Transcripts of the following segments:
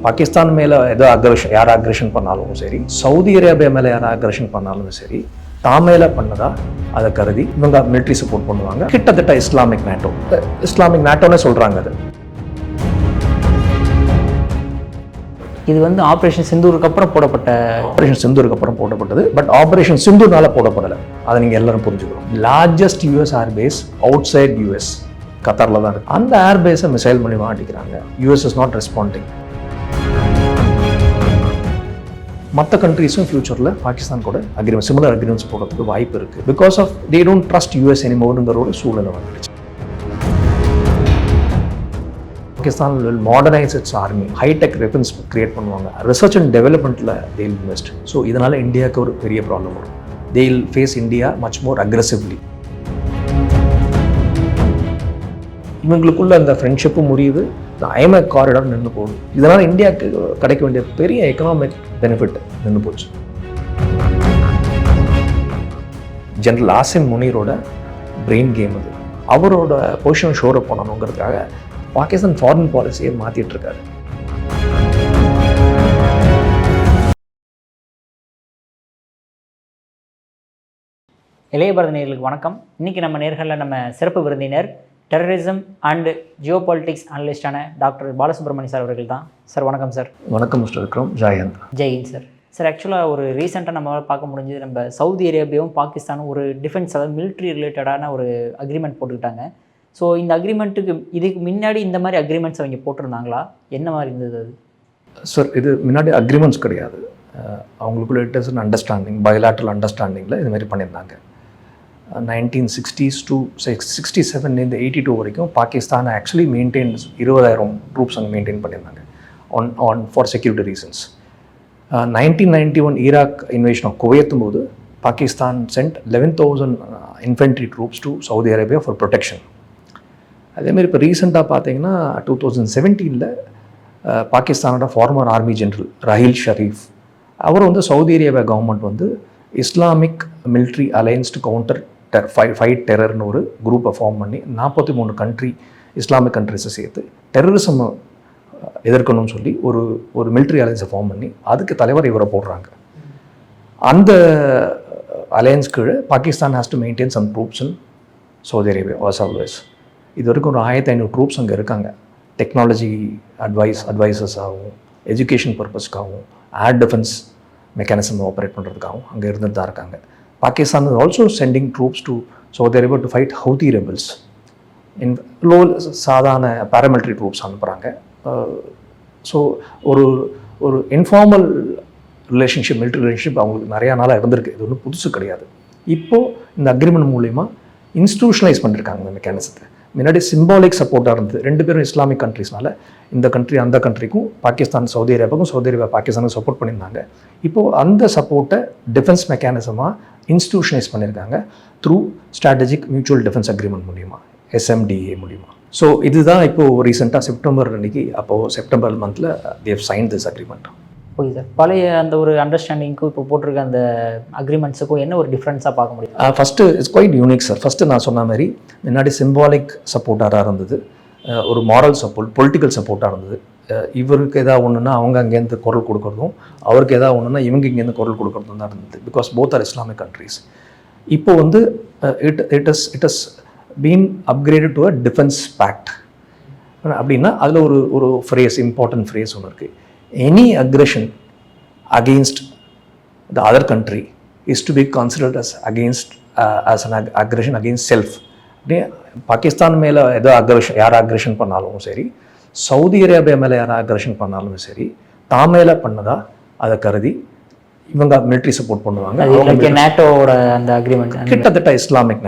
பாகிஸ்தான் மேலே ஏதோ யார் அக்ரெஷன் பண்ணாலும் சரி, சவுதி அரேபியா மேலே யார் அக்ரெஷன் பண்ணாலும் சரி, தான் மேலே பண்ணதா அதை கருதி இவங்க மிலிட்ரி சப்போர்ட் பண்ணுவாங்க. கிட்டத்தட்ட இஸ்லாமிக் நேட்டோன்னு சொல்கிறாங்க. அது இது வந்து ஆப்ரேஷன் சிந்தூருக்கு அப்புறம் போடப்பட்டது. பட் ஆப்ரேஷன் சிந்தூர்னால போடப்படலை. அதை நீங்கள் எல்லாரும் புரிஞ்சுக்கணும். Largest US airbase outside US கத்தாரில் தான் இருக்குது. அந்த ஏர்பேஸை மிசைல் பண்ணி மாட்டிக்கிறாங்க. US is not responding. மற்ற கண்ட்ரீஸும் ஃபியூச்சரில் பாகிஸ்தான் கூட சிமிலர் அக்ரிமெண்ட்ஸ் போடுறதுக்கு வாய்ப்பு இருக்குது. Because of they don't trust US எனிமோருங்கிற ஒரு சூழ்நிலை வந்துடுச்சு. Pakistan will modernize its army, high-tech weapons create பண்ணுவாங்க. ரிசர்ச் அண்ட் டெவலப்மெண்ட்டில் they will invest. ஸோ இதனால் இந்தியாவுக்கு ஒரு பெரிய ப்ராப்ளம் வரும். they will face India much more aggressively. இவங்களுக்குள்ள அந்த ஃப்ரெண்ட்ஷிப்பும் முடியுது, இந்த ஐஎம்எஃப் காரிடார் நின்று போகுது. இதனால் இந்தியாவுக்கு கிடைக்க வேண்டிய பெரிய எக்கனாமிக் பெனிஃபிட் நின்று போச்சு. ஜெனரல் ஆசிம் முனீரோட பிரெயின் கேம் அது. அவரோட பொசிஷன் ஷோரை பண்ணணுங்கிறதுக்காக பாகிஸ்தான் ஃபாரின் பாலிசியை மாற்றிட்டு இருக்காரு. இளைய பாரத நேயர்களுக்கு வணக்கம். இன்னைக்கு நம்ம நேர்களில் நம்ம சிறப்பு விருந்தினர் டெரரிசம் அண்ட் ஜியோ பாலிட்டிக்ஸ் அனலிஸ்டான டாக்டர் பாலசுப்ரமணியன் சார் அவர்கள் தான். சார் வணக்கம் சார். வணக்கம் mister Vikram. Jayanth. Jain sir. Sir ஆக்சுவலாக ஒரு ரீசெண்டாக நம்மளால் பார்க்க முடிஞ்சது, நம்ம சவுதி அரேபியாவும் பாகிஸ்தானும் ஒரு டிஃபென்ஸ், அதாவது மிலிட்ரி ரிலேட்டடான ஒரு அக்ரிமெண்ட் போட்டுக்கிட்டாங்க. ஸோ இந்த அக்ரிமெண்ட்டுக்கு இதுக்கு முன்னாடி இந்த மாதிரி அக்ரிமெண்ட்ஸ் அவங்க போட்டிருந்தாங்களா? என்ன மாதிரி இருந்தது அது? சார், இது முன்னாடி அக்ரிமெண்ட்ஸ் கிடையாது. அவங்களுக்குள்ள it is an understanding, bilateral அண்டர்ஸ்டாண்டிங்கில் இது மாதிரி பண்ணியிருந்தாங்க. 1960s to 67 82 வரைக்கும் பாகிஸ்தான் ஆக்சுவலி மெயின்டைன்ஸ் 20,000 ட்ரூப்ஸ் அங்கே மெயின்டைன் பண்ணியிருந்தாங்க on for security reasons. 1991 Iraq invasion of குவைத்தும் போது Pakistan sent 11,000 infantry troops to Saudi Arabia for protection. அதேமாதிரி இப்போ ரீசெண்டாக பார்த்தீங்கன்னா 2017 பாகிஸ்தானோட former army general Raheel Sharif அவர் வந்து சவுதி அரேபியா கவர்மெண்ட் வந்து Islamic military alliance to counter fight டெரர்னு ஒரு குரூப்பை ஃபார்ம் பண்ணி 43 கண்ட்ரி இஸ்லாமிக் கண்ட்ரிஸை சேர்த்து டெரரிசம் எதிர்க்கணும்னு சொல்லி ஒரு மிலிட்ரி அலையன்ஸை ஃபார்ம் பண்ணி அதுக்கு தலைவர் இவரை போடுறாங்க. அந்த அலையன்ஸ் கீழே Pakistan has to maintain some troops in Saudi Arabia was always. இது வரைக்கும் ஒரு 1500 ட்ரூப்ஸ் அங்கே இருக்காங்க. டெக்னாலஜி அட்வைசர்ஸ் ஆகும், எஜுகேஷன் பர்பஸ்க்காகவும், ஏர் டிஃபென்ஸ் மெக்கானிசம் ஆப்ரேட் பண்ணுறதுக்காகவும் அங்கே இருந்துட்டு தான் இருக்காங்க. Pakistan is also sending troops to Saudi Arabia to fight Houthi rebels. சாதாரண பாராமிலிட்ரி ட்ரூப்ஸ் அனுப்புகிறாங்க. ஸோ ஒரு இன்ஃபார்மல் ரிலேஷன்ஷிப், மிலிட்ரி ரிலேஷன்ஷிப் அவங்களுக்கு நிறையா நாளாக இருந்திருக்கு. இது ஒன்றும் புதுசு கிடையாது. இப்போது இந்த அக்ரிமெண்ட் மூலிமா இன்ஸ்டிடியூஷனலைஸ் பண்ணியிருக்காங்க இந்த மெக்கானிசத்தை. முன்னாடி சிம்பாலிக் சப்போர்ட்டாக இருந்தது. ரெண்டு பேரும் இஸ்லாமிக் கண்ட்ரிஸ்னால இந்த கண்ட்ரி அந்த கண்ட்ரிக்கும், பாகிஸ்தான் சவுதி அரேபியாவுக்கும், சவுதி அரேபியா பாகிஸ்தானுக்கும் சப்போர்ட் பண்ணியிருந்தாங்க. இப்போது அந்த சப்போர்ட்டை டிஃபென்ஸ் மெக்கானிசமாக இன்ஸ்டிடியூஷனைஸ் பண்ணியிருக்காங்க through strategic mutual defence agreement மூலிமா, SMDA மூலிமா. ஸோ இதுதான் இப்போது ரீசெண்டாக செப்டம்பர் அன்றைக்கி, அப்போது செப்டம்பர் மந்தில் they have signed this agreement. Okay sir. பழைய அந்த ஒரு அண்டர்ஸ்டாண்டிங்க்கும் இப்போ போட்டிருக்க அந்த அக்ரிமெண்ட்ஸுக்கும் என்ன ஒரு டிஃப்ரென்ஸாக பார்க்க முடியும்? First it's quite unique sir. First நான் சொன்ன மாதிரி முன்னாடி சிம்பாலிக் சப்போர்ட்டாக இருந்தது, ஒரு மாரல் சப்போர்ட், பொலிட்டிக்கல் சப்போர்ட்டாக இருந்தது. இவருக்கு எதாவது ஒன்றுனா அவங்க அங்கேருந்து குரல் கொடுக்குறதும், அவருக்கு எதாவது ஒன்றுனா இவங்க இங்கேருந்து குரல் கொடுக்குறதும் தான் இருந்தது. Because both are Islamic countries. இப்போ வந்து it is been upgraded to a defence pact. அப்படின்னா அதில் ஒரு ஃப்ரேஸ், இம்பார்ட்டன்ட் ஃப்ரேஸ் ஒன்று இருக்குது. Any aggression against the other country is to be considered as an aggression against self. Pakistan மேலே ஏதோ யார் அக்ரெஷன் பண்ணாலும் சரி, சவுதி அரேபியா மேலே யார் அக்ரெஷன் பண்ணாலும் சரி, தான் மேலே பண்ணதா அதை கருதி இவங்க மிலிட்ரி சப்போர்ட் பண்ணுவாங்க. நேட்டோட அந்த அக்ரிமெண்ட் கிட்டத்தட்ட இஸ்லாமிக்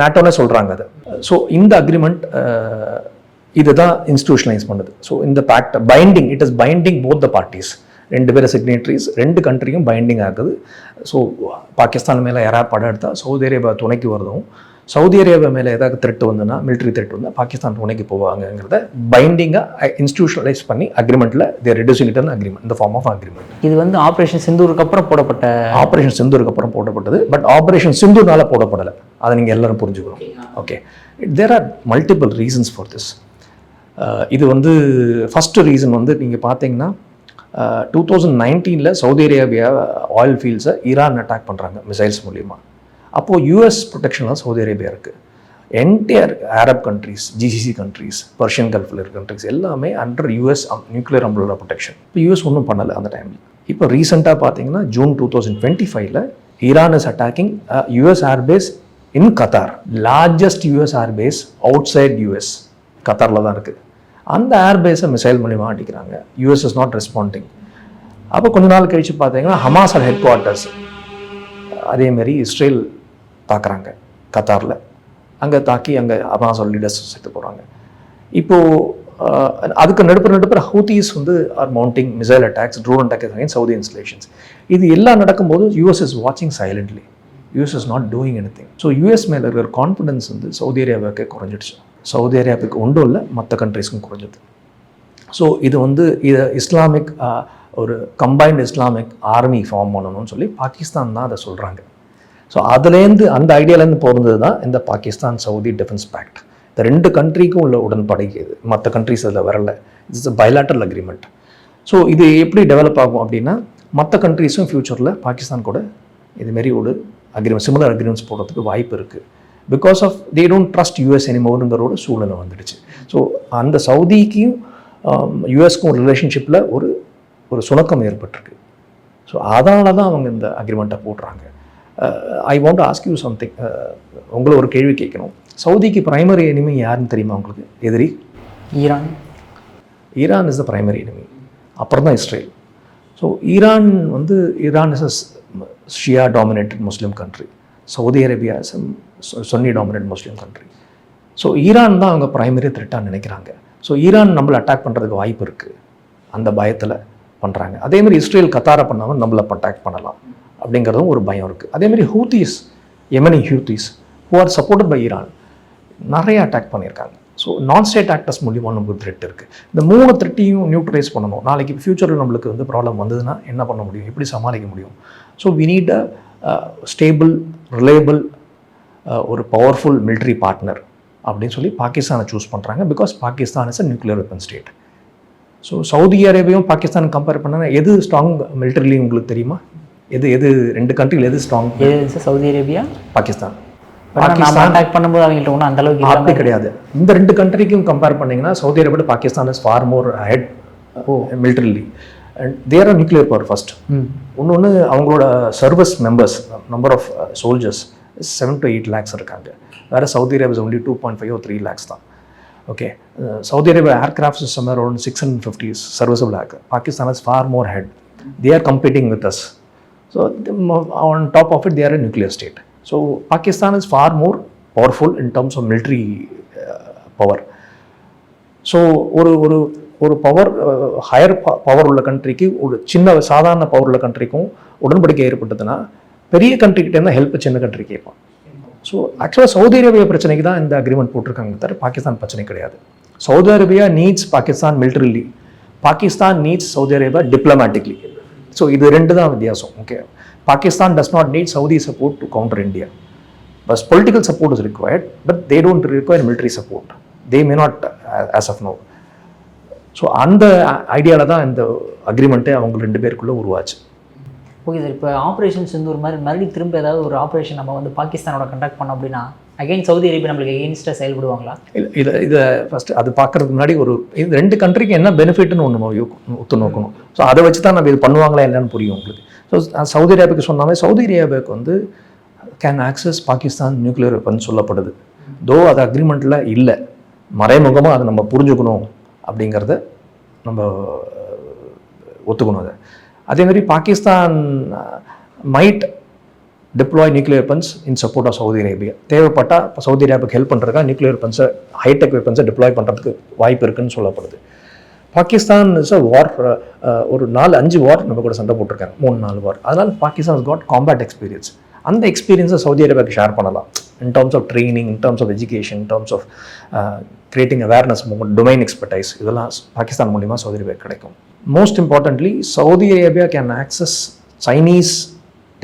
நேட்டோன்னு சொல்கிறாங்க அது. ஸோ இந்த அக்ரிமெண்ட் இதுதான் இன்ஸ்டிடியூஷனலைஸ் பண்ணுது. ஸோ இந்த pact binding, it is binding both the parties. ரெண்டு பேரும் சிக்னேட்ரிஸ், ரெண்டு கண்ட்ரியும் பைண்டிங் ஆகுது. ஸோ பாகிஸ்தான் மேலே யாராவது படம் எடுத்தால் சவுதி அரேபியா துணைக்கு வருதும், சவுதி அரேபியா மேலே ஏதாவது த்ரெட் வந்துன்னா, மிலிட்ரி த்ரெட் வந்தால் பாகிஸ்தான் துணைக்கு போவாங்கிறத பைண்டிங்காக இன்ஸ்டிடியூஷனலைஸ் பண்ணி அக்ரிமெண்ட்டில் there reducing it an agreement, இந்த ஃபார்ம் ஆஃப் அக்ரிமெண்ட். இது வந்து ஆப்ரேஷன் சிந்தூருக்கு அப்புறம் போடப்பட்டது. பட் ஆப்ரேஷன் சிந்தூர்னால போடப்படலை. அதை நீங்கள் எல்லாரும் புரிஞ்சுக்கணும். Okay, there are multiple reasons for this. இது வந்து ஃபஸ்ட்டு ரீசன் வந்து நீங்கள் பார்த்தீங்கன்னா 2019 சவுதி அரேபியா ஆயில் ஃபீல்ட்ஸை ஈரான் அட்டாக் பண்ணுறாங்க மிசைல்ஸ் மூலிமா. அப்போது யூஎஸ் ப்ரொடெக்ஷனில் சவுதி அரேபியா இருக்குது. Entire Arab countries, GCC countries, Persian கல்ஃபில் இருக்க கண்ட்ரிஸ் எல்லாமே under US nuclear umbrella protection. இப்போ யூஎஸ் ஒன்றும் பண்ணலை அந்த டைமில். இப்போ ரீசெண்டாக பார்த்தீங்கன்னா June 2025 Iran is attacking US airbase in Qatar. Largest US airbase outside US கத்தாரில் தான் இருக்குது. அந்த ஏர்பேஸை மிசைல் மூலிமா அடிக்கிறாங்க. US is not responding. அப்போ கொஞ்ச நாள் கழித்து பார்த்தீங்கன்னா ஹமாஸ் ஹெட் குவார்ட்டர்ஸ் அதேமாரி இஸ்ரேல் தாக்குறாங்க கத்தாரில். அங்கே தாக்கி அங்கே ஹமாஸ் லீடர்ஸ் செத்து போகிறாங்க. இப்போது அதுக்கு நடுப்புற ஹூத்தீஸ் வந்து are mounting missile attacks, drone attacks against Saudi installations. இது எல்லாம் நடக்கும்போது யூஎஸ் இஸ் வாட்சிங் silently. US is not doing anything. So US மேலே இருக்கிற கான்ஃபிடன்ஸ் வந்து சவுதி அரேபியாவுக்கு குறைஞ்சிடுச்சு. சவுதி அரேபியாவுக்கு ஒன்றும் இல்லை, மற்ற கண்ட்ரீஸ்க்கும் குறைஞ்சது. ஸோ இது வந்து இதை இஸ்லாமிக் ஒரு கம்பைன்டு இஸ்லாமிக் ஆர்மி ஃபார்ம் பண்ணணும்னு சொல்லி பாகிஸ்தான் தான் அதை சொல்கிறாங்க. ஸோ அதுலேருந்து அந்த ஐடியாலேருந்து பிறந்தது தான் இந்த பாகிஸ்தான் சவுதி டிஃபென்ஸ் பேக்ட். இந்த ரெண்டு கண்ட்ரிக்கும் உள்ள உடன்படை இது. மற்ற கண்ட்ரிஸ் அதில் வரல. It's bilateral agreement. ஸோ இது எப்படி டெவலப் ஆகும் அப்படின்னா மற்ற கண்ட்ரிஸும் ஃப்யூச்சரில் பாகிஸ்தான் கூட இதுமாரி ஒரு அக்ரிமெண்ட், சிமிலர் அக்ரிமெண்ட்ஸ் போடுறதுக்கு வாய்ப்பு இருக்குது. Because of they don't trust US எனிமோருங்கிற சூழ்நிலை வந்துடுச்சு. ஸோ அந்த சவுதிக்கும் யூஎஸ்க்கும் ரிலேஷன்ஷிப்பில் ஒரு சுணக்கம் ஏற்பட்டிருக்கு. ஸோ அதனால தான் அவங்க இந்த அக்ரிமெண்ட்டை போடுறாங்க. I want to ask you something. உங்களை ஒரு கேள்வி கேட்கணும். சவுதிக்கு பிரைமரி எனிமி யாருன்னு தெரியுமா உங்களுக்கு? எதிரி Iran. Iran is the primary enemy. அப்புறம் தான் Israel. So Iran is a Shia dominated Muslim country. Saudi Arabia is Sunni dominate Muslim country. So Iran தான் அவங்க பிரைமரி த்ரெட்டாக நினைக்கிறாங்க. ஸோ ஈரான் நம்மளை அட்டாக் பண்ணுறதுக்கு வாய்ப்பு இருக்குது, அந்த பயத்தில் பண்ணுறாங்க. அதேமாதிரி இஸ்ரேல் கத்தாரை பண்ணாமல் நம்மளை அட்டாக் பண்ணலாம் அப்படிங்கிறதும் ஒரு பயம் இருக்குது. அதேமாதிரி Houthis, Yemeni Houthis who are supported by Iran நிறைய அட்டாக் பண்ணியிருக்காங்க. ஸோ நான் ஸ்டேட் ஆக்டர்ஸ் மூலியமாக நமக்கு த்ரெட் இருக்குது. இந்த 3 த்ரெட்டையும் நியூட்ரலைஸ் பண்ணணும். நாளைக்கு ஃப்யூச்சரில் நம்மளுக்கு ப்ராப்ளம் வந்ததுன்னா என்ன பண்ண முடியும், எப்படி சமாளிக்க முடியும்? So we need a stable, reliable, ஒரு பவர்ஃபுல் மிலிட்ரி பார்ட்னர் அப்படின்னு சொல்லி பாகிஸ்தானை சூஸ் பண்ணுறாங்க. Because Pakistan is a nuclear weapon state. So Saudi அரேபியாவும் பாகிஸ்தானும் கம்பேர் பண்ணால் எது ஸ்ட்ராங் மிலிட்டரிலி உங்களுக்கு தெரியுமா? எது ரெண்டு கண்ட்ரியில் எது strong? Saudi Arabia, Pakistan. Pakistan attack பண்ணும்போது அவங்கள்ட்ட ஒன்றும் அந்த அளவுக்கு அப்படி கிடையாது. இந்த ரெண்டு கண்ட்ரிக்கும் கம்பேர் பண்ணிங்கன்னா Saudi Arabia Pakistan is far more head militarily. And there are nuclear power first. இன்னொன்று அவங்களோட service members number of soldiers 7 to 8 lakhs இருக்காங்க. வேறு சவுதி அரேபியா ஒன்லி 2.5 or 3 lakhs தான். Okay, Saudi Arabia aircrafts is somewhere around 650 serviceable ஏர்க். Pakistan is far more head. They are competing with us. So on top of it, they are a nuclear state. So Pakistan is far more powerful in terms of military power. So ஒரு power, higher power உள்ள கண்ட்ரிக்கு ஒரு சின்ன சாதாரண power உள்ள கண்ட்ரிக்கும் உடன்படிக்கை ஏற்பட்டதுன்னா பெரிய கண்ட்ரிக்கிட்டேருந்து ஹெல்ப் சின்ன கண்ட்ரி கேட்பான். ஸோ ஆக்சுவலாக சவுதி அரேபியா பிரச்சனைக்கு தான் இந்த அக்ரிமெண்ட் போட்டிருக்காங்க தவிர பாகிஸ்தான் பிரச்சனை கிடையாது. Saudi Arabia needs Pakistan militarily, Pakistan needs Saudi Arabia diplomatically. So இது ரெண்டு தான் வித்தியாசம். Okay, Pakistan does not need Saudi support to counter India. But political support is required, but they don't require military support. They may not as of now. So அந்த ஐடியாவில் தான் இந்த அக்ரிமெண்ட்டே அவங்க 2 பேருக்குள்ளே உருவாச்சு. ஓகே சார், இப்போ ஆப்ரேஷன்ஸ் ஒரு மறுபடியும் திரும்ப ஏதாவது ஒரு ஆப்ரேஷன் நம்ம பாகிஸ்தானோட கண்டக்ட் பண்ணோம் அப்படின்னா அகைன் சவுதி அரேபியா நம்மளுக்கு எகெயின்ஸ்டாக செயல்படுவாங்களா? இதை ஃபஸ்ட்டு அது பார்க்குறதுக்கு முன்னாடி இது 2 கண்ட்ரிக்கு என்ன பெனிஃபிட்னு ஒன்று ஒத்து நோக்கணும். ஸோ அதை வச்சு தான் நம்ம இது பண்ணுவாங்களா என்னன்னு புரியும் உங்களுக்கு. ஸோ சவுதி அரேபியாவுக்கு சொன்னாமே சவுதி அரேபியாவுக்கு can access Pakistan nuclear weapon சொல்லப்படுது. தோ அது அக்ரிமெண்ட்டில் இல்லை, மறைமுகமாக அதை நம்ம புரிஞ்சுக்கணும் அப்படிங்கிறத நம்ம ஒத்துக்கணும். அதை அதேமாதிரி Pakistan might deploy nuclear weapons in support of Saudi Arabia. தேவைப்பட்டால் இப்போ சவுதி அரேபியாவுக்கு ஹெல்ப் பண்ணுறதுக்காக நியூக்ளியர் வெப்பன்ஸை, ஹைடெக் வெப்பன்ஸை டிப்ளாய் பண்ணுறதுக்கு வாய்ப்பு இருக்குன்னு சொல்லப்படுது. பாகிஸ்தான் இஸ் அ வார், ஒரு 4-5 வார் நம்ம கூட சண்டை போட்டிருக்காங்க, 3-4 வார். அதனால் பாகிஸ்தான் காட் காம்பேட் எக்ஸ்பீரியன்ஸ். அந்த எக்ஸ்பீரியன்ஸை சவுதி அரேபியாவுக்கு ஷேர் பண்ணலாம். In terms of training, in terms of education, in terms of creating awareness movement, domain expertise, இதெல்லாம் பாகிஸ்தான் மூலிமா சவுதி அரேபியா கிடைக்கும். Most importantly Saudi Arabia can access Chinese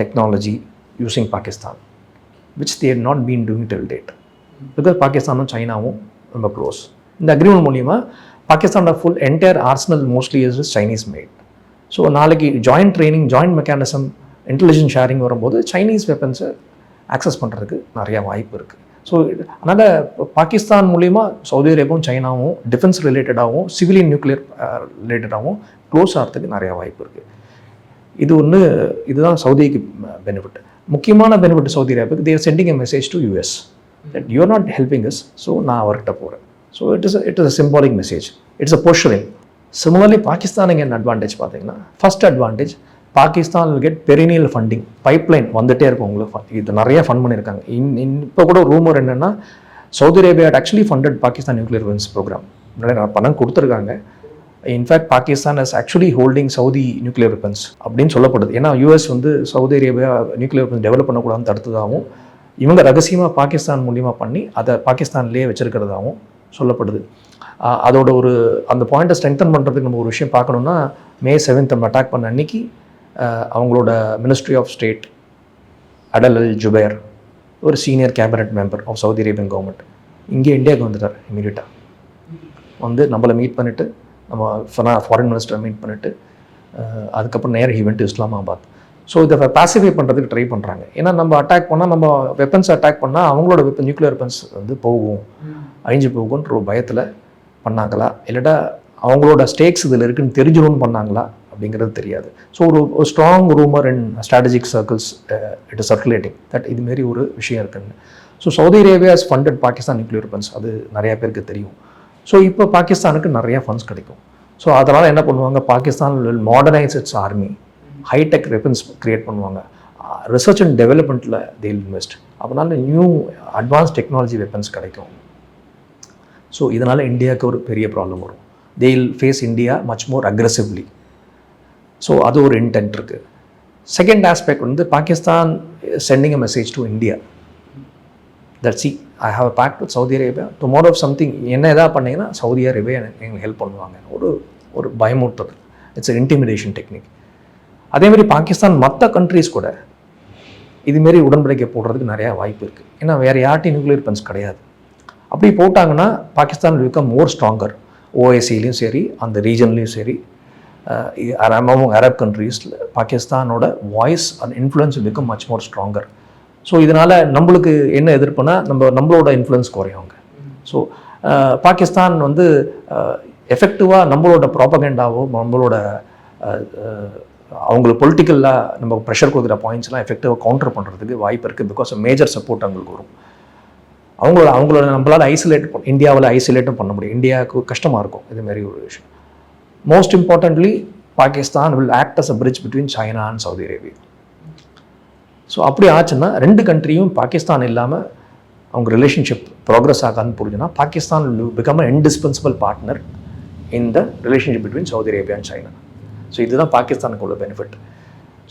technology using Pakistan, which they had not been doing till date, because Pakistan and China ரொம்ப close. இந்த agreement மூலிமா பாகிஸ்தானோட full entire arsenal mostly is Chinese made. So நாளைக்கு joint training, joint mechanism, intelligence sharing வரும்போது Chinese வெப்பன்ஸை access பண்ணுறதுக்கு நிறையா வாய்ப்பு இருக்குது. ஸோ அதனால் பாகிஸ்தான் மூலிமா சவுதி அரேபியாவும் சைனாவும் டிஃபென்ஸ் ரிலேட்டடாகவும் சிவிலியன் நியூக்ளியர் ரிலேட்டடாகவும் க்ளோஸ் ஆகிறதுக்கு நிறையா வாய்ப்பு இருக்குது. இதுதான் சவுதிக்கு பெனிஃபிட். முக்கியமான பெனிஃபிட் சவுதி அரேபியாவுக்கு, there sending a message to US that you are not helping us, so நான் அவர்கிட்ட போகிறேன். So it is a symbolic message, it's a போஸ்டரிங். Similarly பாகிஸ்தானுக்கு என்ன அட்வான்டேஜ் பார்த்தீங்கன்னா, first advantage, Pakistan will get perennial funding, pipeline வந்துகிட்டே இருக்கும் உங்களுக்கு. இது நிறைய ஃபண்ட் பண்ணியிருக்காங்க. இப்போ கூட ரூமர் என்னென்னா, Saudi Arabia actually funded Pakistan nuclear weapons programme. நிறைய பணம் கொடுத்துருக்காங்க. In fact Pakistan is actually holding Saudi nuclear weapons அப்படின்னு சொல்லப்படுது. ஏன்னா US Saudi Arabia nuclear weapons develop பண்ணக்கூடாதுன்னு தடுத்ததாகவும், இவங்க ரகசியமாக பாகிஸ்தான் மூலியமாக பண்ணி அதை பாகிஸ்தான்லேயே வச்சிருக்கிறதாகவும் சொல்லப்படுது. அதோட அந்த பாயிண்ட்டை ஸ்ட்ரெங்தன் பண்ணுறதுக்கு நம்ம ஒரு விஷயம் பார்க்கணுன்னா, May 7th நம்ம அட்டாக் பண்ண அன்னைக்கு அவங்களோட ministry of state Adel al Jubeir, ஒரு senior cabinet member of Saudi Arabian government, இங்கே இந்தியாவுக்கு வந்துட்டார். இமீடியட்டாக நம்மளை மீட் பண்ணிவிட்டு, நம்ம ஃபாரின் மினிஸ்டரை மீட் பண்ணிவிட்டு, அதுக்கப்புறம் நேராக he went to Islamabad. So இதை பாசிஃபை பண்ணுறதுக்கு ட்ரை பண்ணுறாங்க. ஏன்னா நம்ம அட்டாக் பண்ணால், நம்ம வெப்பன்ஸ் அட்டாக் பண்ணால் அவங்களோட நியூக்ளியர் வெப்பன்ஸ் போகும், அழிஞ்சு போகுன்ற ஒரு பயத்தில் பண்ணாங்களா, இல்லைடா அவங்களோட ஸ்டேக்ஸ் இதில் இருக்குன்னு தெரிஞ்சிடும்னு பண்ணாங்களா அப்படிங்கிறது தெரியாது. ஸோ ஒரு strong rumour in strategic circles it is circulating that இதுமாரி ஒரு விஷயம் இருக்குன்னு. So Saudi Arabia is funded Pakistan nuclear weapons, அது நிறையா பேருக்கு தெரியும். ஸோ இப்போ பாகிஸ்தானுக்கு நிறையா ஃபண்ட்ஸ் கிடைக்கும். ஸோ அதனால் என்ன பண்ணுவாங்க, Pakistan will modernise its army, high tech weapons create பண்ணுவாங்க, ரிசர்ச் அண்ட் டெவலப்மெண்ட்டில் தே வில் இன்வெஸ்ட். அதனால நியூ அட்வான்ஸ் டெக்னாலஜி வெப்பன்ஸ் கிடைக்கும். ஸோ இதனால் இந்தியாவுக்கு ஒரு பெரிய ப்ராப்ளம் வரும். They will face India much more aggressively. So அது ஒரு இன்டென்ட் இருக்குது. Second aspect Pakistan sending a message to India that see I have a pact with Saudi Arabia, tomorrow of something என்ன எதாவது பண்ணிங்கன்னா சவுதி அரேபியா எங்களுக்கு help பண்ணுவாங்க, ஒரு பயமுறுத்துறது. It's intimidation technique. அதேமாதிரி பாகிஸ்தான் மற்ற கண்ட்ரீஸ் கூட இதுமாரி உடன்படிக்கை போடுறதுக்கு நிறையா வாய்ப்பு இருக்குது. ஏன்னா வேறு யார்ட்டையும் நியூக்ளியர் வெப்பன்ஸ் கிடையாது. அப்படி போட்டாங்கன்னா Pakistan will become more stronger. ஓஐசிலையும் சரி, அந்த ரீஜன்லேயும் சரி, அரப் கண்ட்ரீஸில் பாகிஸ்தானோட voice and influence will become much more stronger. So இதனால் நம்மளுக்கு என்ன எதிர்ப்புனா, நம்மளோட இன்ஃப்ளூயன்ஸ் குறையுங்க. ஸோ பாகிஸ்தான் எஃபெக்டிவாக நம்மளோட ப்ராபகண்டாவோ, நம்மளோட அவங்களுக்கு பொலிட்டிக்கலாக நம்ம ப்ரெஷர் கொடுக்குற பாயிண்ட்ஸ்லாம் எஃபெக்டிவாக கவுண்டர் பண்ணுறதுக்கு வாய்ப்பு இருக்குது. பிகாஸ் மேஜர் சப்போர்ட் அவங்களுக்கு வரும். அவங்களோட நம்மளால் இந்தியாவில் ஐசோலேட்டும் பண்ண முடியும். இந்தியாவுக்கு கஷ்டமாக இருக்கும் இதுமாரி ஒரு விஷயம். Most importantly Pakistan will act as a bridge between China and Saudi Arabia. So அப்படி ஆச்சுன்னா ரெண்டு கண்ட்ரியும் பாகிஸ்தான் இல்லாமல் அவங்க ரிலேஷன்ஷிப் ப்ராக்ரஸ் ஆகாதுன்னு புரிஞ்சுன்னா, Pakistan will become an indispensable partner in the relationship between Saudi Arabia and China. So இதுதான் பாகிஸ்தானுக்கு உள்ள பெனிஃபிட்.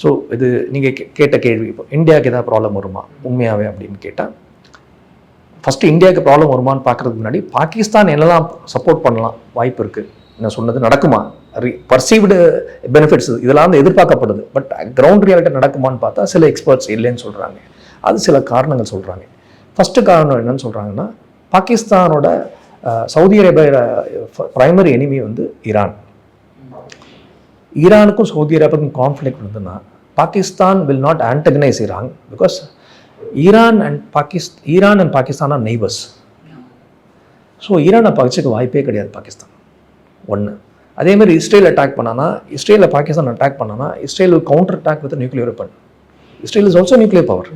ஸோ இது நீங்கள் கேட்ட கேள்வி, இப்போ இந்தியாவுக்கு எதாவது ப்ராப்ளம் வருமா உண்மையாகவே அப்படின்னு கேட்டால், ஃபஸ்ட்டு இந்தியாவுக்கு ப்ராப்ளம் வருமானு பார்க்குறதுக்கு முன்னாடி பாகிஸ்தான் என்னெல்லாம் சப்போர்ட் பண்ணலாம் வாய்ப்பு இருக்குது, என்ன சொன்னது நடக்குமா, பர்சீவ்டு பெனிஃபிட்ஸ் இதெல்லாம் எதிர்பார்க்கப்படுது. பட் கிரவுண்ட் ரியாலிட்டி நடக்குமான்னு பார்த்தா சில எக்ஸ்பர்ட்ஸ் இல்லைன்னு சொல்கிறாங்க. அது சில காரணங்கள் சொல்கிறாங்க. ஃபஸ்ட்டு காரணம் என்னன்னு சொல்கிறாங்கன்னா, பாகிஸ்தானோட Saudi Arabia primary enemy Iran. ஈரானுக்கும் சவுதி அரேபியாவுக்கும் கான்ஃப்ளிக்ட் இருந்ததுன்னா, Pakistan will not antagonise Iran, because Iran and Pakistan are neighbours. So ஈரானை பகிச்சுக்க வாய்ப்பே கிடையாது பாகிஸ்தான். ஒன்று. அதேமாதிரி இஸ்ரேல் அட்டாக் பண்ணானா, இஸ்ரேலில் பாகிஸ்தான் அட்டாக் பண்ணானா, Israel counter attack with nuclear weapon. Israel is also nuclear power.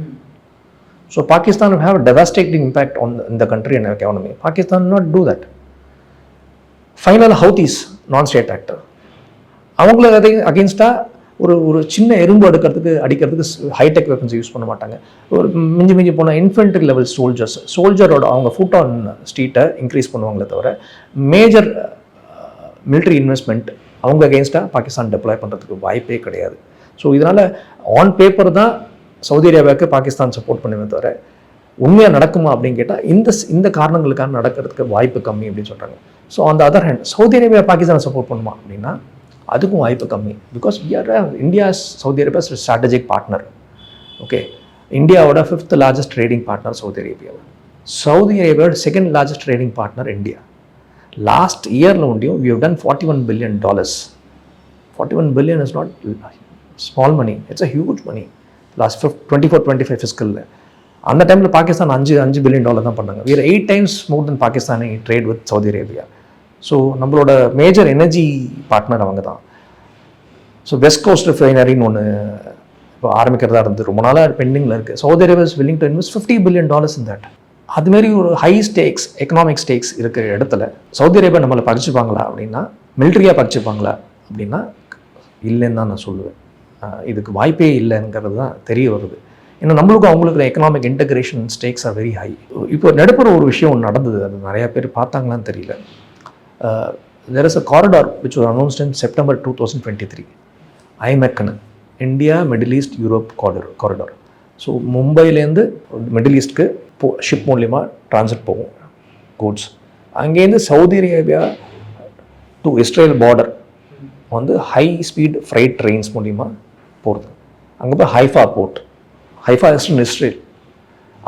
So Pakistan will have a devastating impact on the country and economy. Pakistan will not do that. Final Houthis, non-state actor. அவங்களுக்கு அதை அகெயின்ஸ்டாக ஒரு சின்ன எறும்பு அடிக்கிறதுக்கு hitech weapons use பண்ண மாட்டாங்க. ஒரு மிஞ்சி போனால் இன்ஃபென்ட்ரி லெவல் சோல்ஜரோட அவங்க ஃபுட் ஆன் ஸ்ட்ரீட்டை இன்க்ரீஸ் பண்ணுவாங்களே தவிர, மேஜர் மிலிட்ரி இன்வெஸ்ட்மெண்ட் அவங்க அகெயின்ஸ்டாக பாகிஸ்தான் டெப்ளாய் பண்ணுறதுக்கு வாய்ப்பே கிடையாது. ஸோ இதனால் ஆன் பேப்பர் தான் சவுதி அரேபியாவுக்கு பாகிஸ்தான் சப்போர்ட் பண்ணுமே தவிர, உண்மையாக நடக்குமா அப்படின்னு கேட்டால் இந்த காரணங்களுக்காக நடக்கிறதுக்கு வாய்ப்பு கம்மி அப்படின்னு சொல்கிறாங்க. So on the other hand, Saudi Arabia பாகிஸ்தானை சப்போர்ட் பண்ணுமா அப்படின்னா அதுக்கும் வாய்ப்பு கம்மி. Because India Saudi Arabia strategic partner. Okay, இந்தியாவோட 5th largest trading partner Saudi Arabia. Saudi அரேபியாவோட 2nd largest trading partner India. Last இயரில் ஒண்டியும் we have done $41 billion. $41 billion is not small money, it's a huge money. Last 24-25 ஃபிஸ்கலில் அந்த டைமில் Pakistan $5 billion தான் பண்ணாங்க. we are 8 times more than Pakistani trade with Saudi Arabia. So நம்மளோட major energy partner அவங்க தான். So west coast ரிஃபைனரின்னு ஒன்று இப்போ ஆரம்பிக்கிறதா இருந்து ரொம்ப நாளாக பெண்டிங்கில் இருக்குது. Saudi Arabia is willing to invest $50 billion in that. அதுமாரி ஒரு ஹை ஸ்டேக்ஸ் எக்கனாமிக் ஸ்டேக்ஸ் இருக்கிற இடத்துல சவுதி அரேபியா நம்மளை பறிச்சுப்பாங்களா அப்படின்னா, மிலிட்ரியாக பறிச்சுப்பாங்களா அப்படின்னா இல்லைன்னு தான் நான் சொல்லுவேன். இதுக்கு வாய்ப்பே இல்லைங்கிறது தான் தெரிய வருது. ஏன்னா நம்மளுக்கும் அவங்களுக்கு economic integration steaks are very high. இப்போ நடுப்புற ஒரு விஷயம் ஒன்று நடந்தது, அது நிறையா பேர் பார்த்தாங்களான்னு தெரியல. there is a corridor which was announced in September 2023, IMEC, India middle east Europe corridor. So மும்பைலேருந்து மிடில் ஈஸ்ட்க்கு ஷிப் மூலிமா டிரான்சிட் போகும் கூட்ஸ். அங்கேருந்து Saudi Arabia to Israel border வந்து ஹை ஸ்பீட் ஃப்ரைட் ட்ரெயின்ஸ் மூலிமா போகிறது. அங்கே போய் ஹைஃபா இஸ்ரேல்,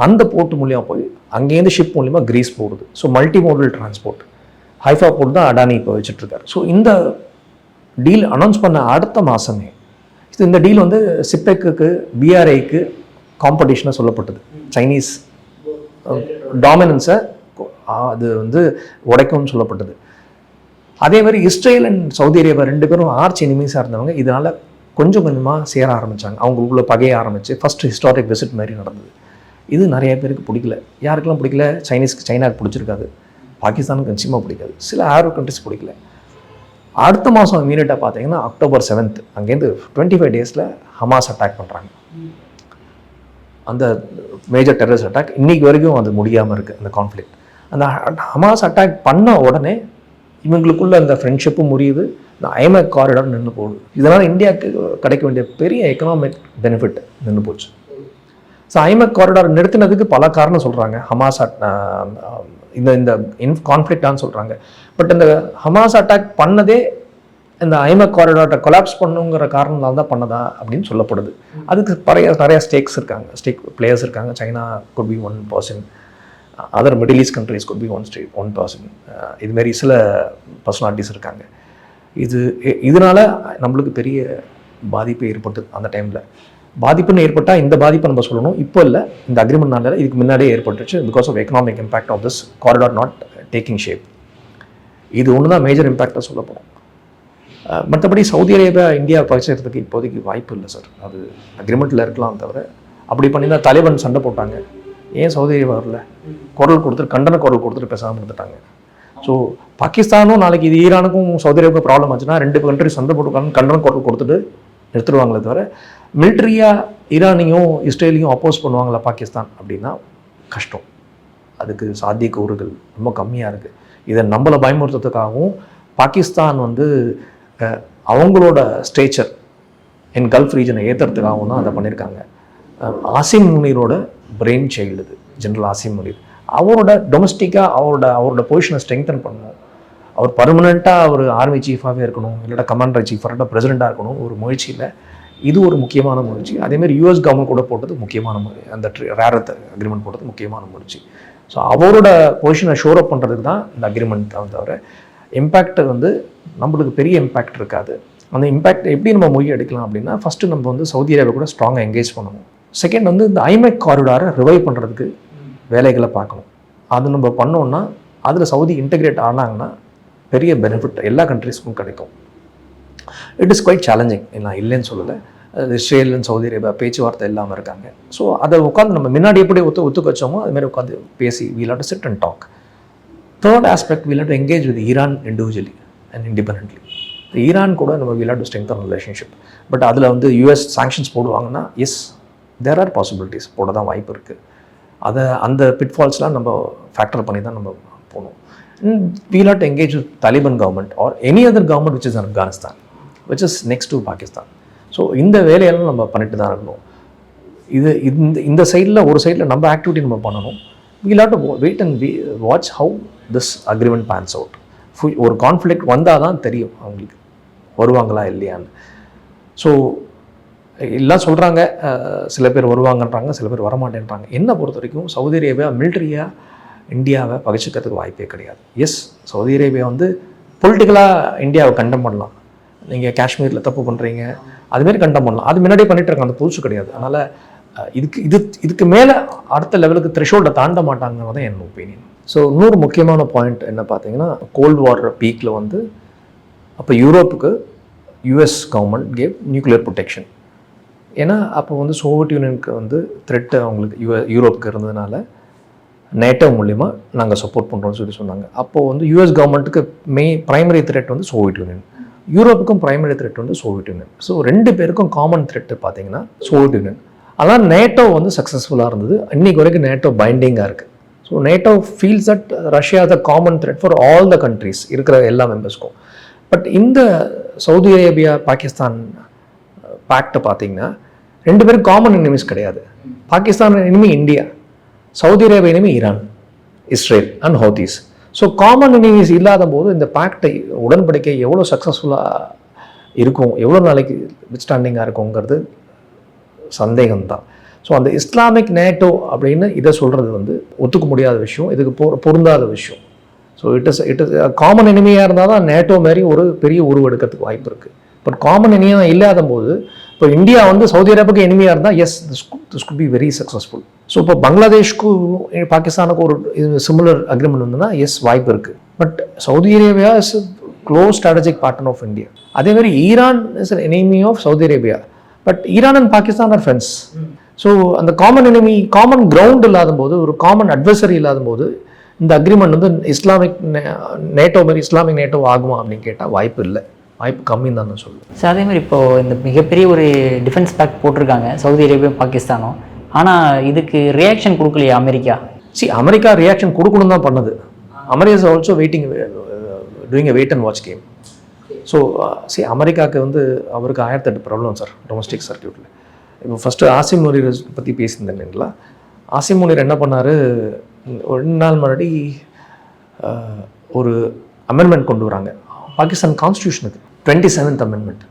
அந்த போர்ட் மூலிமா போய் அங்கேருந்து ஷிப் மூலிமா கிரீஸ் போகுது. So multi modal transport. Haifa port தான் அடானி இப்போ வச்சுட்ருக்காரு. ஸோ இந்த டீல் அனௌன்ஸ் பண்ண அடுத்த மாதமே இந்த டீல் வந்து சிப்பெக்கு பிஆர்ஐக்கு காம்படிஷனாக சொல்லப்பட்டது. சைனீஸ் டாமினன்ஸை அது வந்து உடைக்கும்னு சொல்லப்பட்டது. அதே மாதிரி இஸ்ரேல் அண்ட் சவுதி அரேபியா 2 பேரும் ஆர்ச் எனிமீஸாக இருந்தவங்க இதனால் கொஞ்சம் கொஞ்சமாக சேர ஆரம்பித்தாங்க. அவங்களுக்குள்ள பகைய ஆரம்பித்து ஃபஸ்ட்டு ஹிஸ்டாரிக் விசிட் மாதிரி நடந்தது. இது நிறைய பேருக்கு பிடிக்கல. யாருக்கெல்லாம் பிடிக்கல? சைனாவுக்கு பிடிச்சிருக்காது, பாகிஸ்தானுக்கு நிச்சயமாக பிடிக்காது, சில அரபு கண்ட்ரிஸ் பிடிக்கல. அடுத்த மாதம் இமீடியட்டாக பார்த்தீங்கன்னா October 7th அங்கேருந்து 25 days ஹமாஸ் அட்டாக் பண்ணுறாங்க. அந்த மேஜர் டெரரிஸ்ட் அட்டாக் இன்றைக்கி வரைக்கும் அது முடியாமல் இருக்குது அந்த கான்ஃப்ளிக்ட். அந்த ஹமாஸ் அட்டாக் பண்ண உடனே இவங்களுக்குள்ள அந்த ஃப்ரெண்ட்ஷிப்பும் முறியுது, இந்த ஐமேக் காரிடார் நின்று போகுது. இதனால் இந்தியாவுக்கு கிடைக்க வேண்டிய பெரிய எக்கனாமிக் பெனிஃபிட் நின்று போச்சு. ஸோ ஐமேக் காரிடார் நிறுத்தினதுக்கு பல காரணம் சொல்கிறாங்க. ஹமாஸ் இந்த கான்ஃப்ளிக்டான்னு சொல்கிறாங்க. பட் இந்த ஹமாஸ் அட்டாக் பண்ணதே இந்த ஐமேக் காரிடாரை கொலாப்ஸ் பண்ணுங்கிற காரணத்தால் தான் பண்ணதா அப்படின்னு சொல்லப்படுது. அதுக்கு நிறையா ஸ்டேக் பிளேயர்ஸ் இருக்காங்க. China could be 1%, other Middle East countries could be 1%. இதுமாரி சில பர்சனாலிட்டிஸ் இருக்காங்க. இதனால் நம்மளுக்கு பெரிய பாதிப்பு ஏற்பட்டது. அந்த டைமில் பாதிப்புன்னு ஏற்பட்டால் இந்த பாதிப்பை நம்ம சொல்லணும். இப்போ இல்லை, இந்த அக்ரிமெண்ட்னால இதுக்கு முன்னாடியே ஏற்பட்டுச்சு. Because of economic impact of this corridor not taking shape. இது ஒன்று தான் மேஜர் இம்பேக்டாக சொல்ல போகிறோம். மற்றபடி சவுதி அரேபியா இந்தியா பரிசெய்கிறதுக்கு இப்போதைக்கு வாய்ப்பு இல்லை சார். அது அக்ரிமெண்ட்டில் இருக்கலாம் தவிர, அப்படி பண்ணி தான் தாலிபான் சண்டை போட்டாங்க. ஏன் சவுதி அரேபியா வரல? கண்டன குரல் கொடுத்துட்டு பேசாமல் இருந்துட்டாங்க. ஸோ பாகிஸ்தானும் நாளைக்கு இது ஈரானுக்கும் சவுதி அரேபியா ப்ராப்ளம் ஆச்சுன்னா 2 கண்ட்ரி சண்டை போட்டுக்காங்க, கண்டன குரல் கொடுத்துட்டு எடுத்துருவாங்களே தவிர, மிலிட்ரியாக ஈரானையும் இஸ்ரேலையும் அப்போஸ் பண்ணுவாங்களா பாகிஸ்தான் அப்படின்னா கஷ்டம். அதுக்கு சாத்தியக்கூறுகள் ரொம்ப கம்மியாக இருக்குது. இதை நம்மளை பயமுறுத்துறதுக்காகவும் பாகிஸ்தான் வந்து அவங்களோட ஸ்டேச்சர் இன் கல்ஃப் ரீஜனை ஏற்றுறதுக்காகவும் தான் அதை பண்ணியிருக்காங்க. ஆசிம் முனீரோட பிரெயின் சைல்டு இது, ஜெனரல் ஆசிம் முனீர். அவரோட டொமஸ்டிக்காக அவரோட பொசிஷனை ஸ்ட்ரெங்தன் பண்ணணும். அவர் பர்மனெண்ட்டாக அவர் ஆர்மி சீஃபாகவே இருக்கணும், இல்லாட்டா கமாண்டர் சீஃபாக பிரசிடெண்ட்டாக இருக்கணும் ஒரு முயற்சியில். இது ஒரு முக்கியமான முயற்சி. அதேமாதிரி யூஎஸ் கவர்மெண்ட் கூட போட்டது முக்கியமான அந்த ரேரத் அக்ரிமெண்ட் போட்டது முக்கியமான முயற்சி. ஸோ அவரோட பொசிஷனை ஷோர் அப் பண்ணுறதுக்கு தான் இந்த அக்ரிமெண்ட் தான் தவிர இம்பேக்ட் வந்து நம்மளுக்கு பெரிய இம்பேக்ட் இருக்காது. அந்த இம்பேக்ட் எப்படி நம்ம மொழி எடுக்கலாம் அப்படின்னா, ஃபஸ்ட்டு நம்ம வந்து சவுதி அரேபியா கூட ஸ்ட்ராங்காக என்கேஜ் பண்ணணும். செகண்ட் வந்து இந்த ஐமேக் காரிடாரை ரிவைவ் பண்ணுறதுக்கு வேலைகளை பார்க்கணும். அது நம்ம பண்ணோன்னா அதில் சவுதி இன்டெகிரேட் ஆனாங்கன்னா பெரிய பெனிஃபிட் எல்லா கண்ட்ரீஸ்க்கும் கிடைக்கும். இட் இஸ் குவைட் சேலஞ்சிங், நான் இல்லைன்னு சொல்லலை. இஸ்ரேல் அண்ட் சவுதி அரேபியா பேச்சுவார்த்தை இல்லாமல் இருக்காங்க. ஸோ அதை உட்காந்து நம்ம முன்னாடி எப்படி ஒத்துக்க வச்சோமோ அதுமாதிரி உட்காந்து பேசி we'll have to sit and talk. Third aspect, we'll have to engage with Iran individually and independently. Iran கூட நம்ம we'll have to strengthen relationship. But அதில் வந்து US சாங்ஷன்ஸ் போடுவாங்கன்னா எஸ், there are possibilities, போட தான் வாய்ப்பு இருக்குது. அந்த பிட்ஃபால்ஸ்லாம் நம்ம ஃபேக்டர் பண்ணி தான் நம்ம போகணும். we'll have to engage with Taliban government or any other government which is in Afghanistan, which is next to Pakistan. So இந்த வேலையெல்லாம் நம்ம பண்ணிட்டு தான் இருக்கணும். இந்த சைடில் ஒரு சைடில் நம்ம ஆக்டிவிட்டி நம்ம பண்ணணும். we'll have to wait and watch how this agreement pans out. ஒரு கான்ஃப்ளிக்ட் வந்தால் தான் தெரியும் அவங்களுக்கு வருவாங்களா இல்லையான்னு. ஸோ எல்லாம் சொல்கிறாங்க, சில பேர் வருவாங்கன்றாங்க, சில பேர் வரமாட்டேன்றாங்க. என்னை பொறுத்த வரைக்கும் சவுதி அரேபியா மிலிட்ரியாக இந்தியாவை பகிச்சிக்கிறதுக்கு வாய்ப்பே கிடையாது. எஸ், சவுதி அரேபியா வந்து பொலிட்டிக்கலாக இந்தியாவை கண்டம் பண்ணலாம். நீங்கள் காஷ்மீரில் தப்பு பண்ணுறீங்க அதுமாரி கண்டம் பண்ணலாம். அது முன்னாடியே பண்ணிட்டு இருக்காங்க, அந்த புதுசு கிடையாது. அதனால் இதுக்கு மேலே அடுத்த லெவலுக்கு த்ரெஷோல்டை தாண்ட மாட்டாங்கிறது தான் என் ஒப்பீனியன். ஸோ இன்னொரு முக்கியமான பாயிண்ட் என்ன பார்த்தீங்கன்னா, கோல்டு வார் பீக்கில் வந்து அப்போ யூரோப்புக்கு US government gave nuclear protection. ஏன்னா அப்போ வந்து சோவியட் யூனியனுக்கு வந்து த்ரெட்டு அவங்களுக்கு யூரோப்புக்கு இருந்ததுனால நேட்டோ மூலிமா நாங்கள் சப்போர்ட் பண்ணுறோம்னு சொல்லி சொன்னாங்க. அப்போது வந்து யூஎஸ் கவர்மெண்ட்டுக்கு ப்ரைமரி த்ரெட் வந்து சோவியட் யூனியன், யூரோப்புக்கும் ப்ரைமரி த்ரெட் வந்து சோவியட் யூனியன். ஸோ ரெண்டு பேருக்கும் காமன் த்ரெட்டு பார்த்தீங்கன்னா சோவியட் யூனியன். அதான் நேட்டோ வந்து சக்ஸஸ்ஃபுல்லாக இருந்தது. இன்னைக்கு வரைக்கும் நேட்டோ பைண்டிங்காக இருக்குது. So NATO feels that Russia the common thread for all the countries, இருக்கிற எல்லா மெம்பர்ஸ்க்கும். பட் இந்த சவுதி அரேபியா பாகிஸ்தான் பேக்டை பார்த்தீங்கன்னா ரெண்டு பேரும் காமன் எனிமீஸ் கிடையாது. Pakistan enemy India, Saudi Arabia enemy Iran, Israel and Houthis. So common enemies இல்லாத போது இந்த பேக்டை உடன்படிக்கை எவ்வளோ சக்ஸஸ்ஃபுல்லாக இருக்கும், எவ்வளோ நாளைக்கு வித்ஸ்டாண்டிங்காக இருக்குங்கிறது சந்தேகம்தான். ஸோ அந்த இஸ்லாமிக் நேட்டோ அப்படின்னு இதை சொல்கிறது வந்து ஒத்துக்க முடியாத விஷயம், இதுக்கு பொருந்தாத விஷயம். ஸோ இட் இஸ் காமன் எனிமியாக இருந்தால் தான் நேட்டோ மாதிரி ஒரு பெரிய உருவெடுக்கிறதுக்கு வாய்ப்பு இருக்குது. பட் காமன் எனிமியாக இல்லாத போது இப்போ இந்தியா வந்து சவுதி அரேபியாவுக்கு எனிமியாக இருந்தால் yes this could be very successful. So இப்போ பங்களாதேஷ்க்கும் பாகிஸ்தானுக்கும் ஒரு சிமிலர் அக்ரிமெண்ட் இருந்ததுன்னா எஸ் வாய்ப்பு இருக்குது. But Saudi Arabia is close strategic partner of India. அதேமாதிரி Iran is an enemy of Saudi Arabia. But Iran and Pakistan are friends. So அந்த common enemy, common ground இல்லாத போது, ஒரு காமன் அட்வர்சரி இல்லாத போது இந்த அக்ரிமெண்ட் வந்து இஸ்லாமிக் நேட்டோ மாதிரி இஸ்லாமிக் நேட்டோ ஆகுமா அப்படின்னு கேட்டால் வாய்ப்பு இல்லை, வாய்ப்பு கம்மின்னு தான் நான் சொல்லுவேன். ஸோ அதேமாதிரி இப்போது இந்த மிகப்பெரிய ஒரு டிஃபென்ஸ் பேக்ட் போட்டிருக்காங்க சவுதி அரேபியா பாகிஸ்தானும். ஆனால் இதுக்கு ரியாக்ஷன் கொடுக்கலையா அமெரிக்கா? அமெரிக்கா ரியாக்ஷன் கொடுக்கணும் தான் பண்ணுது. America is also doing wait and watch game. So அமெரிக்காவுக்கு வந்து அவருக்கு 1008 ப்ராப்ளம் சார் டொமஸ்டிக் சர்க்கியூட்டில். இப்போ ஃபஸ்ட்டு ஆசிம் முனீர் பற்றி பேசியிருந்தேன் இல்லைங்களா. ஆசிம் முனீர் என்ன பண்ணார், ஒரு 2 நாள் முன்னாடி ஒரு அமெண்ட்மெண்ட் கொண்டு வராங்க பாகிஸ்தான் கான்ஸ்டியூஷனுக்கு, 27th அமெண்ட்மெண்ட்.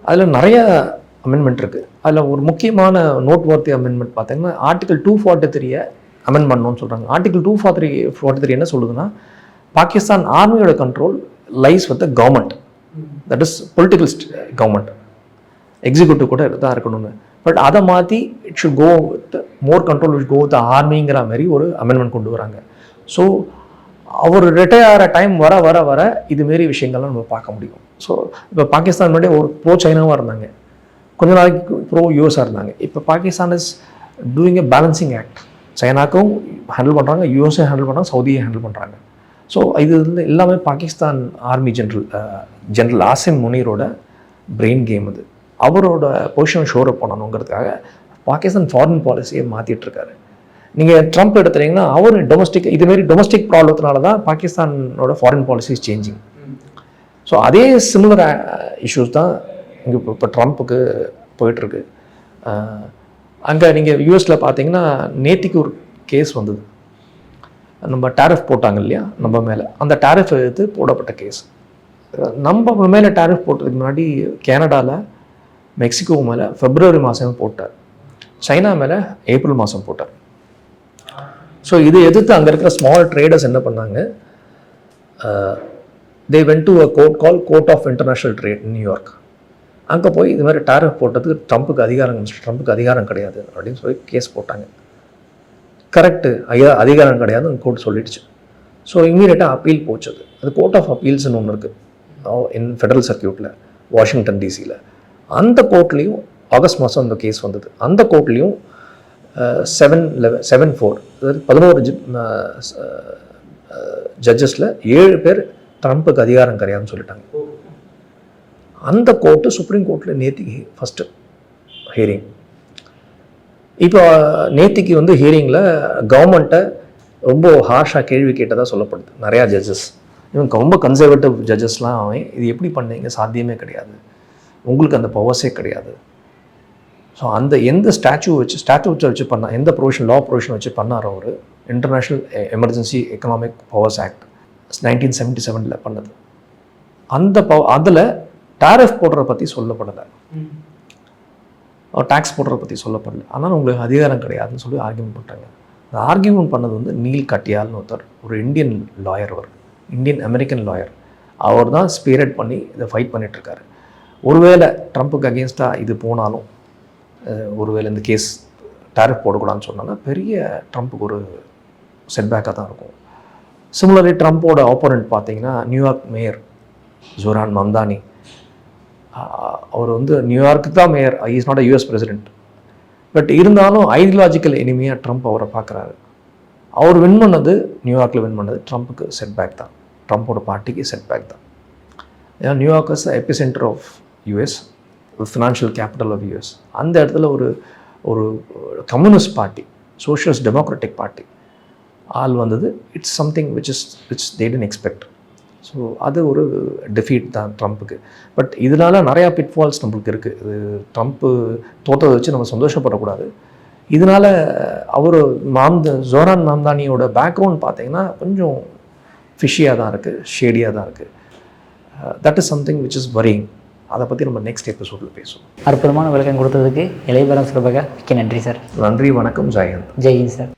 அதில் நிறைய அமெண்ட்மெண்ட் இருக்குது. அதில் ஒரு முக்கியமான நோட்வொர்த்தி அமெண்ட்மெண்ட் பார்த்தீங்கன்னா ஆர்டிகல் 243 அமெண்ட் பண்ணணும்னு சொல்கிறாங்க. ஆர்டிகல் 243 என்ன சொல்லுதுன்னா, பாகிஸ்தான் ஆர்மியோட control lies with the government, that is political government, executive கூட தான் இருக்கணும்னு. பட் அதை மாற்றி it should go with more control which go with ஆர்மிங்கிற மாதிரி ஒரு அமெண்ட்மெண்ட் கொண்டு வராங்க. ஸோ அவர் ரிட்டையர் ஆகிற டைம் வர வர வர இதுமாரி விஷயங்கள்லாம் நம்ம பார்க்க முடியும். ஸோ இப்போ பாகிஸ்தான் முன்னாடி ஒரு ப்ரோ சைனாவாக இருந்தாங்க, கொஞ்ச நாளைக்கு ப்ரோ யூஎஸாக இருந்தாங்க. இப்போ Pakistan is doing a balancing act. சைனாக்கும் ஹேண்டில் பண்ணுறாங்க, யூஎஸையும் ஹேண்டில் பண்ணுறாங்க, சவுதியை ஹேண்டில் பண்ணுறாங்க. ஸோ இது வந்து எல்லாமே பாகிஸ்தான் ஆர்மி ஜென்ரல் ஆசிம் முனீரோட பிரெயின் கேம் இது. அவரோட பொசிஷன் ஷோரப் பண்ணணுங்கிறதுக்காக பாகிஸ்தான் ஃபாரின் பாலிசியை மாற்றிட்டுருக்காரு. நீங்கள் ட்ரம்ப் எடுத்துட்டீங்கன்னா அவர் இதுமாரி டொமஸ்டிக் ப்ராப்ளத்தினால தான் பாகிஸ்தானோட foreign policy is changing. So அதே சிமிலர் இஷ்யூஸ் தான் இங்கே இப்போ ட்ரம்ப்புக்கு போயிட்டுருக்கு. அங்கே நீங்கள் யூஎஸில் பார்த்தீங்கன்னா நேத்திக்கு ஒரு கேஸ் வந்தது. நம்ம டேரிஃப் போட்டாங்க இல்லையா நம்ம மேலே, அந்த டேரிஃப் எடுத்து போடப்பட்ட கேஸ். நம்ம மேலே டேரிஃப் போட்டதுக்கு முன்னாடி கனடாவில், மெக்சிகோ மேலே பிப்ரவரி மாதம் போட்டார், சைனா மேலே ஏப்ரல் மாதம் போட்டார். ஸோ இது எதிர்த்து அங்கே இருக்கிற ஸ்மால் ட்ரேடர்ஸ் என்ன பண்ணாங்க, they went to a court call court of international trade New York. அங்கே போய் இது மாதிரி டேரிஃப் போட்டதுக்கு ட்ரம்ப்புக்கு அதிகாரம் கிடையாது அப்படின்னு சொல்லி கேஸ் போட்டாங்க. கரெக்டு, அதிகாரம் கிடையாதுன்னு கோர்ட் சொல்லிடுச்சு. ஸோ இம்மீடியட்டாக அப்பீல் போச்சு. அது கோர்ட் ஆஃப் அப்பீல்ஸ்னு ஒன்று இருக்குது இன் ஃபெடரல் சர்க்கியூட்டில் வாஷிங்டன் டிசியில். அந்த கோர்ட்லேயும் ஆகஸ்ட் மாதம் அந்த கேஸ் வந்தது. அந்த கோர்ட்லேயும் 7-4 அதாவது 11 ஜட்ஜஸில் 7 பேர் ட்ரம்ப்புக்கு அதிகாரம் கிடையாதுன்னு சொல்லிட்டாங்க. அந்த கோர்ட்டு சுப்ரீம் கோர்ட்டில் நேத்திக்கு ஃபஸ்ட்டு ஹியரிங். இப்போ நேத்திக்கு வந்து ஹியரிங்கில் கவர்மெண்ட்டை ரொம்ப ஹார்ஷாக கேள்வி கேட்டதாக சொல்லப்படுது நிறையா ஜட்ஜஸ். இவங்க ரொம்ப கன்சர்வேட்டிவ் ஜட்ஜஸ்லாம் அவன் இது எப்படி பண்ணீங்க, சாத்தியமே கிடையாது, உங்களுக்கு அந்த பவர்ஸே கிடையாது. ஸோ அந்த எந்த ஸ்டாச்சுவை வச்சு பண்ணால், எந்த லா ப்ரொவிஷன் வச்சு பண்ணார் அவர், international emergency economic powers act 1977 பண்ணது. அதில் டேரிஃப் போடுறத பற்றி சொல்லப்படலை, டேக்ஸ் போடுறத பற்றி சொல்லப்படலை. ஆனால் உங்களுக்கு அதிகாரம் கிடையாதுன்னு சொல்லி ஆர்கியூமெண்ட் பண்ணுறாங்க. ஆர்கியூமெண்ட் பண்ணது வந்து நீல் கட்டியால்னு ஒருத்தர், ஒரு இந்தியன் லாயர், அவர் இந்தியன் அமெரிக்கன் லாயர். அவர் தான் ஸ்பீரட் பண்ணி இதை ஃபைட் பண்ணிகிட்ருக்காரு. ஒருவேளை ட்ரம்ப்புக்கு அகேன்ஸ்டாக இது போனாலும், ஒருவேளை இந்த கேஸ் டேரிஃப் போடக்கூடாதுன்னு சொன்னாங்கன்னா பெரிய ட்ரம்ப்புக்கு ஒரு செட்பேக்காக தான் இருக்கும். சிமிலர்லி ட்ரம்ப்போட ஆப்போனண்ட் பார்த்தீங்கன்னா நியூயார்க் மேயர் ஜோரான் மம்தானி. அவர் வந்து நியூயார்க்கு தான் mayor, is not a US president. But இருந்தாலும் ஐடியாலஜிக்கல் எனிமியாக ட்ரம்ப் அவரை பார்க்குறாரு. அவர் வின் பண்ணது, நியூயார்க்கில் வின் பண்ணது ட்ரம்ப்புக்கு செட்பேக் தான், ட்ரம்ப்போட பார்ட்டிக்கு செட்பேக் தான். ஏன்னா New York is epicentre of US, financial capital of US. அந்த இடத்துல ஒரு communist party, socialist democratic party ஆள் வந்தது. It's something which they didn't expect. So அது ஒரு டிஃபீட் தான் ட்ரம்ப்புக்கு. பட் இதனால் நிறையா பிட்ஃபால்ஸ் நம்மளுக்கு இருக்குது. இது ட்ரம்ப்பு தோற்றதை வச்சு நம்ம சந்தோஷப்படக்கூடாது. இதனால் அவர் ஜோரான் மம்தானியோட பேக்ரவுண்ட் பார்த்தீங்கன்னா கொஞ்சம் ஃபிஷியாக தான் இருக்குது, ஷேடியாக தான் இருக்குது. That is something which is worrying. அதை பற்றி நம்ம நெக்ஸ்ட் எபிசோடில் பேசுவோம். அற்புதமான விளக்கம் கொடுத்ததுக்கு இளைய பாலசுப்ரமணியன் மிக்க நன்றி சார். நன்றி, வணக்கம், ஜெயஹிந்த். ஜெய்ஹிந்த் சார்.